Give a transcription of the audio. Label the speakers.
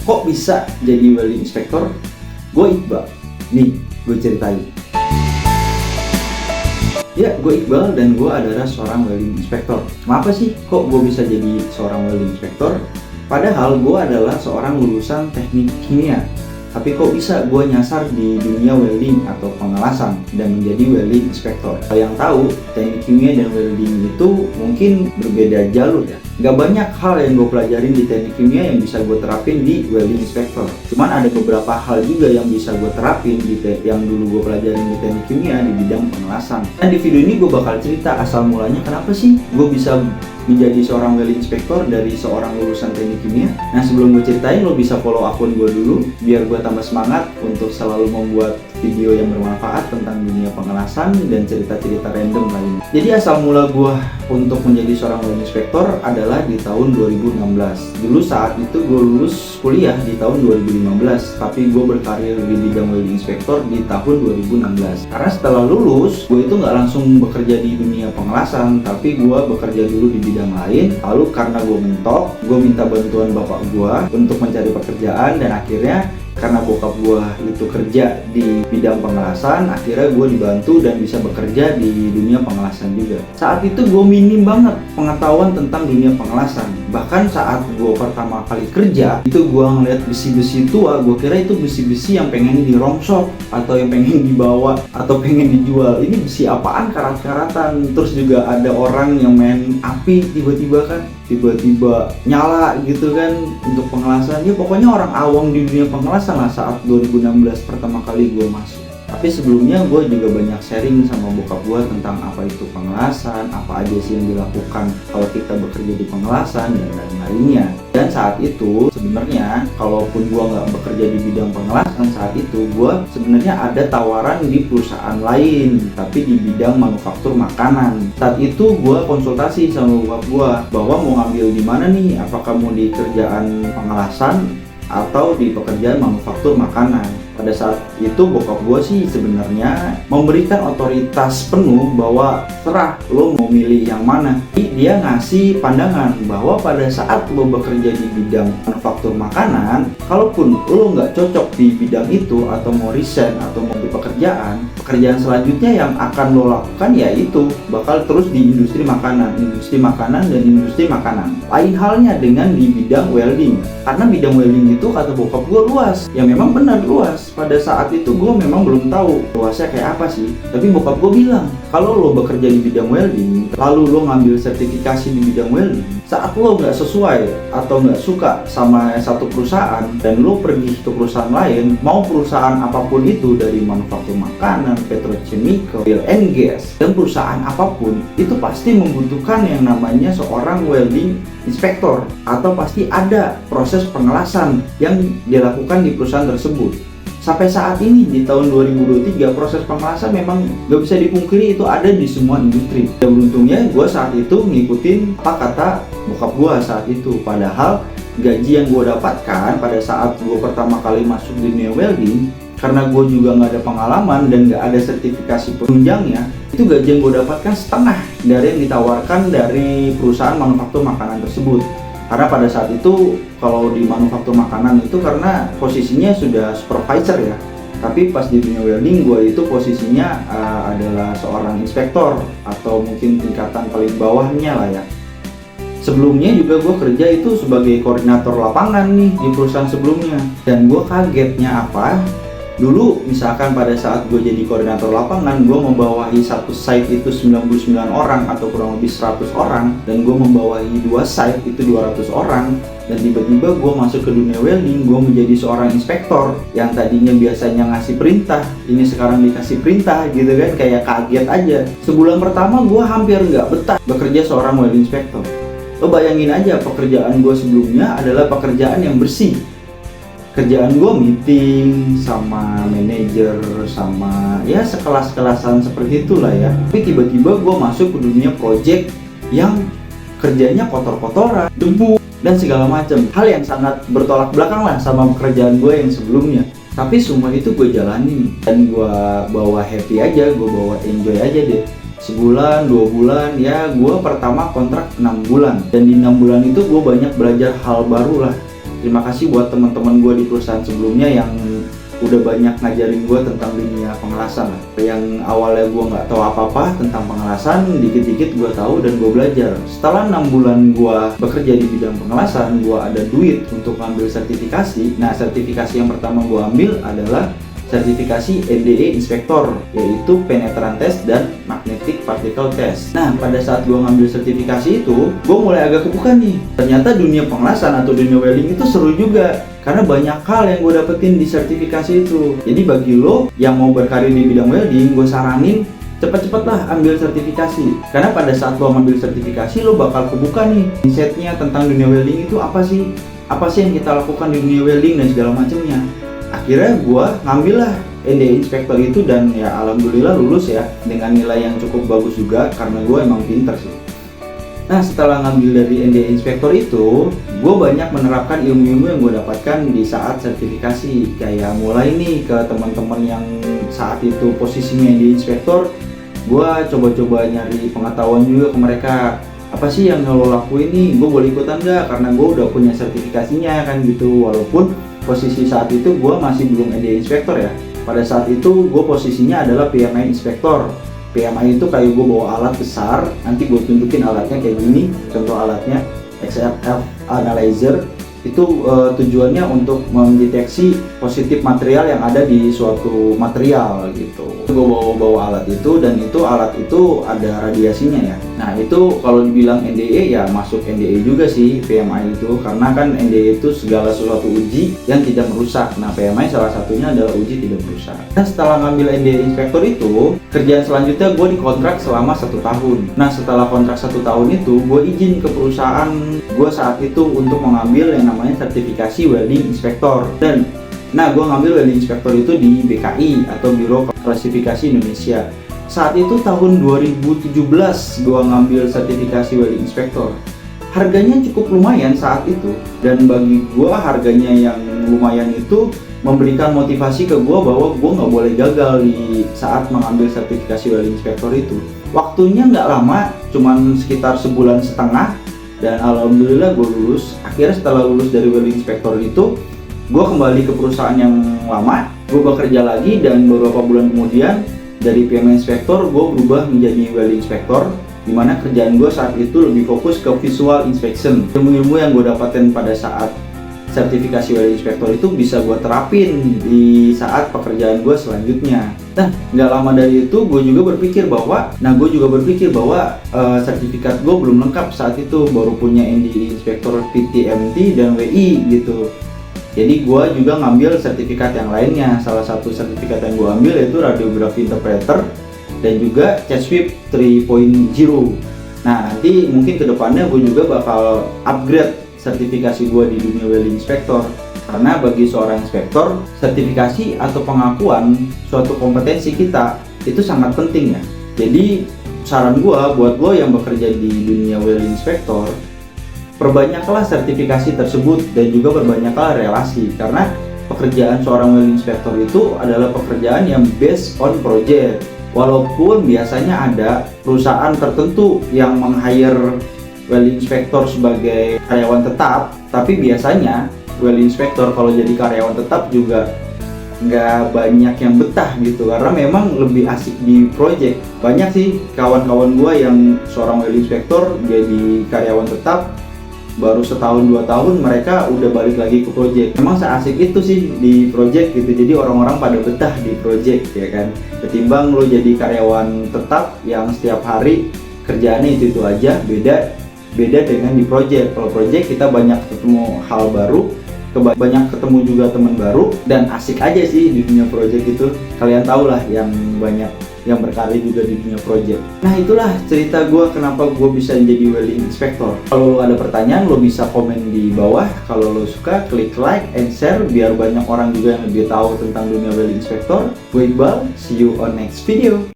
Speaker 1: kok bisa jadi welding inspector? Gue Iqbal. Nih, gue ceritain. Ya, gue Iqbal dan gue adalah seorang welding inspector. Kenapa sih kok gue bisa jadi seorang welding inspector? Padahal gue adalah seorang lulusan teknik kimia. Tapi kok bisa gue nyasar di dunia welding atau pengelasan dan menjadi welding inspector? Yang tahu, teknik kimia dan welding itu mungkin berbeda jalur ya. Gak banyak hal yang gue pelajarin di teknik kimia yang bisa gue terapin di welding inspector. Cuman ada beberapa hal juga yang bisa gue terapin yang dulu gue pelajarin di teknik kimia di bidang pengelasan. Dan di video ini gue bakal cerita asal mulanya kenapa sih gue bisa menjadi seorang welding inspector dari seorang lulusan teknik kimia. Nah, sebelum gue ceritain, lo bisa follow akun gue dulu biar gue tambah semangat untuk selalu membuat video yang bermanfaat tentang dunia pengelasan dan cerita-cerita random lainnya. Jadi asal mula gue untuk menjadi seorang welding inspector adalah di tahun 2016. Dulu saat itu gue lulus kuliah di tahun 2015, tapi gue berkarir di bidang welding inspector di tahun 2016. Karena setelah lulus, gue itu nggak langsung bekerja di dunia pengelasan, tapi gue bekerja dulu di bidang lain. Lalu karena gue mentok, gue minta bantuan bapak gue untuk mencari pekerjaan, dan akhirnya karena bokap gue itu kerja di bidang pengelasan, akhirnya gue dibantu dan bisa bekerja di dunia pengelasan juga. Saat itu gue minim banget pengetahuan tentang dunia pengelasan. Bahkan saat gue pertama kali kerja, itu gue ngeliat besi-besi tua, gue kira itu besi-besi yang pengen dirongsok atau yang pengen dibawa atau pengen dijual. Ini besi apaan, karat-karatan. Terus juga ada orang yang main api tiba-tiba nyala gitu kan untuk pengelasan. Ya pokoknya orang awam di dunia pengelasan lah saat 2016 pertama kali gue masuk. Tapi sebelumnya gue juga banyak sharing sama bokap gue tentang apa itu pengelasan, apa aja sih yang dilakukan kalau kita bekerja di pengelasan dan lain-lainnya. Dan saat itu sebenarnya kalaupun gue nggak bekerja di bidang pengelasan, saat itu gue sebenarnya ada tawaran di perusahaan lain tapi di bidang manufaktur makanan. Saat itu gue konsultasi sama bokap gue bahwa mau ngambil di mana nih, apakah mau di kerjaan pengelasan atau di pekerjaan manufaktur makanan. Pada saat itu bokap gue sih sebenarnya memberikan otoritas penuh bahwa serah lo mau milih yang mana. Jadi dia ngasih pandangan bahwa pada saat lo bekerja di bidang manufaktur makanan, kalaupun lo nggak cocok di bidang itu atau mau resign atau mau di pekerjaan selanjutnya yang akan lo lakukan yaitu bakal terus di industri makanan dan industri makanan. Lain halnya dengan di bidang welding, karena bidang welding itu kata bokap gue luas. Ya memang benar luas. Pada saat itu gue memang belum tahu luasnya kayak apa sih, tapi bokap gue bilang kalau lo bekerja di bidang welding lalu lo ngambil sertifikasi di bidang welding, saat lo nggak sesuai atau nggak suka sama satu perusahaan dan lo pergi ke perusahaan lain, mau perusahaan apapun itu, dari manufaktur makanan, petrochemical, oil and gas, dan perusahaan apapun itu pasti membutuhkan yang namanya seorang welding inspector, atau pasti ada proses pengelasan yang dilakukan di perusahaan tersebut. Sampai saat ini di tahun 2023 proses pengelasan memang gak bisa dipungkiri itu ada di semua industri. Dan beruntungnya gue saat itu ngikutin apa kata bokap gue saat itu. Padahal gaji yang gue dapatkan pada saat gue pertama kali masuk di dunia welding, karena gue juga gak ada pengalaman dan gak ada sertifikasi penunjangnya, itu gaji yang gue dapatkan setengah dari yang ditawarkan dari perusahaan manufaktur makanan tersebut. Karena pada saat itu kalau di manufaktur makanan itu karena posisinya sudah supervisor ya, tapi pas di dunia welding gue itu posisinya adalah seorang inspektor atau mungkin tingkatan paling bawahnya lah ya. Sebelumnya juga gue kerja itu sebagai koordinator lapangan nih di perusahaan sebelumnya, dan gue kagetnya apa? Dulu misalkan pada saat gue jadi koordinator lapangan, gue membawahi satu site itu 99 orang atau kurang lebih 100 orang, dan gue membawahi dua site itu 200 orang. Dan tiba-tiba gue masuk ke dunia welding, gue menjadi seorang inspektor yang tadinya biasanya ngasih perintah, ini sekarang dikasih perintah gitu kan, kayak kaget aja. Sebulan pertama gue hampir nggak betah bekerja seorang welding inspector. Lo bayangin aja, pekerjaan gue sebelumnya adalah pekerjaan yang bersih. Kerjaan gue meeting sama manajer sama ya sekelas-kelasan seperti itulah ya. Tapi tiba-tiba gue masuk ke dunia project yang kerjanya kotor-kotoran, debu dan segala macam. Hal yang sangat bertolak belakang lah sama pekerjaan gue yang sebelumnya. Tapi semua itu gue jalanin dan gue bawa happy aja, gue bawa enjoy aja deh. Sebulan, 2 bulan, ya gue pertama kontrak 6 bulan. Dan di 6 bulan itu gue banyak belajar hal baru lah. Terima kasih buat teman-teman gue di perusahaan sebelumnya yang udah banyak ngajarin gue tentang dunia pengelasan. Yang awalnya gue nggak tahu apa-apa tentang pengelasan, dikit-dikit gue tahu dan gue belajar. Setelah 6 bulan gue bekerja di bidang pengelasan, gue ada duit untuk ngambil sertifikasi. Nah, sertifikasi yang pertama gue ambil adalah sertifikasi NDE Inspektor, yaitu Penetration Test dan Magnetic Particle Test. Nah, pada saat gue ngambil sertifikasi itu, gue mulai agak kebuka nih. Ternyata dunia pengelasan atau dunia welding itu seru juga, karena banyak hal yang gue dapetin di sertifikasi itu. Jadi bagi lo yang mau berkarir di bidang welding, gue saranin cepet-cepet ambil sertifikasi. Karena pada saat lo ngambil sertifikasi, lo bakal kebuka nih insight-nya tentang dunia welding itu apa sih? Apa sih yang kita lakukan di dunia welding dan segala macamnya. Akhirnya gue ngambil lah NDE Inspektor itu dan ya alhamdulillah lulus ya dengan nilai yang cukup bagus juga karena gue emang pinter sih. Nah, setelah ngambil dari NDE Inspektor itu, gue banyak menerapkan ilmu-ilmu yang gue dapatkan di saat sertifikasi. Kayak mulai nih ke teman-teman yang saat itu posisinya NDE Inspektor, gue coba-coba nyari pengetahuan juga ke mereka. Apa sih yang lo lakuin nih? Gue boleh ikutan nggak? Karena gue udah punya sertifikasinya kan gitu. Walaupun posisi saat itu gue masih belum NDE Inspektor ya. Pada saat itu gue posisinya adalah PMI Inspektor. PMI itu kayak gue bawa alat besar, nanti gue tunjukin alatnya kayak gini, contoh alatnya XRF Analyzer. Itu tujuannya untuk mendeteksi positif material yang ada di suatu material gitu. Gue bawa alat itu dan itu alat itu ada radiasinya ya. Nah itu kalau dibilang NDE ya masuk NDE juga sih PMI itu, karena kan NDE itu segala sesuatu uji yang tidak merusak. Nah PMI salah satunya adalah uji tidak merusak. Nah setelah ngambil NDE Inspektor itu, kerjaan selanjutnya gue dikontrak selama 1 tahun. Nah setelah kontrak 1 tahun itu, gue izin ke perusahaan gue saat itu untuk mengambil yang namanya sertifikasi Welding Inspektor. Dan nah gue ngambil Welding Inspektor itu di BKI atau Biro Klasifikasi Indonesia. Saat itu tahun 2017 gue ngambil sertifikasi Welding Inspektor. Harganya cukup lumayan saat itu, dan bagi gue harganya yang lumayan itu memberikan motivasi ke gue bahwa gue nggak boleh gagal di saat mengambil sertifikasi Welding Inspektor itu. Waktunya nggak lama, cuman sekitar 1,5 bulan, dan alhamdulillah gue lulus. Akhirnya setelah lulus dari Welding Inspektor itu, gue kembali ke perusahaan yang lama. Gue bekerja lagi dan beberapa bulan kemudian dari PMI Inspektor gue berubah menjadi Welding Inspektor, dimana kerjaan gue saat itu lebih fokus ke visual inspection. Ilmu-ilmu yang gue dapatkan pada saat sertifikasi Welding Inspektor itu bisa gue terapin di saat pekerjaan gue selanjutnya. Nah, nggak lama dari itu gue juga berpikir bahwa sertifikat gue belum lengkap saat itu, baru punya NDE Inspektor PTMT dan WI gitu. Jadi gue juga ngambil sertifikat yang lainnya. Salah satu sertifikat yang gue ambil yaitu Radiography Interpreter dan juga CAD Sweep 3.0. Nah, nanti mungkin kedepannya gue juga bakal upgrade sertifikasi gue di dunia Welding Inspektor. Karena bagi seorang inspektor, sertifikasi atau pengakuan suatu kompetensi kita itu sangat penting ya. Jadi saran gue buat lo yang bekerja di dunia Welding Inspektor, perbanyaklah sertifikasi tersebut dan juga perbanyaklah relasi. Karena pekerjaan seorang Welding Inspektor itu adalah pekerjaan yang based on project. Walaupun biasanya ada perusahaan tertentu yang meng-hire Welding Inspektor sebagai karyawan tetap, tapi biasanya Welding Inspektor kalau jadi karyawan tetap juga nggak banyak yang betah gitu, karena memang lebih asik di project. Banyak sih kawan-kawan gua yang seorang Welding Inspektor jadi karyawan tetap, baru 1-2 tahun mereka udah balik lagi ke project. Memang seasik itu sih di project gitu, jadi orang-orang pada betah di project ya kan, ketimbang lo jadi karyawan tetap yang setiap hari kerjaannya itu aja. Beda dengan di project. Kalau project kita banyak ketemu hal baru, banyak ketemu juga teman baru, dan asik aja sih di dunia project itu. Kalian tau lah yang banyak yang berkarir juga di dunia project. Nah itulah cerita gue kenapa gue bisa jadi Welding Inspektor. Kalau lo ada pertanyaan, lo bisa komen di bawah. Kalau lo suka, klik like and share biar banyak orang juga yang lebih tahu tentang dunia Welding Inspektor. Gue Iqbal, see you on next video.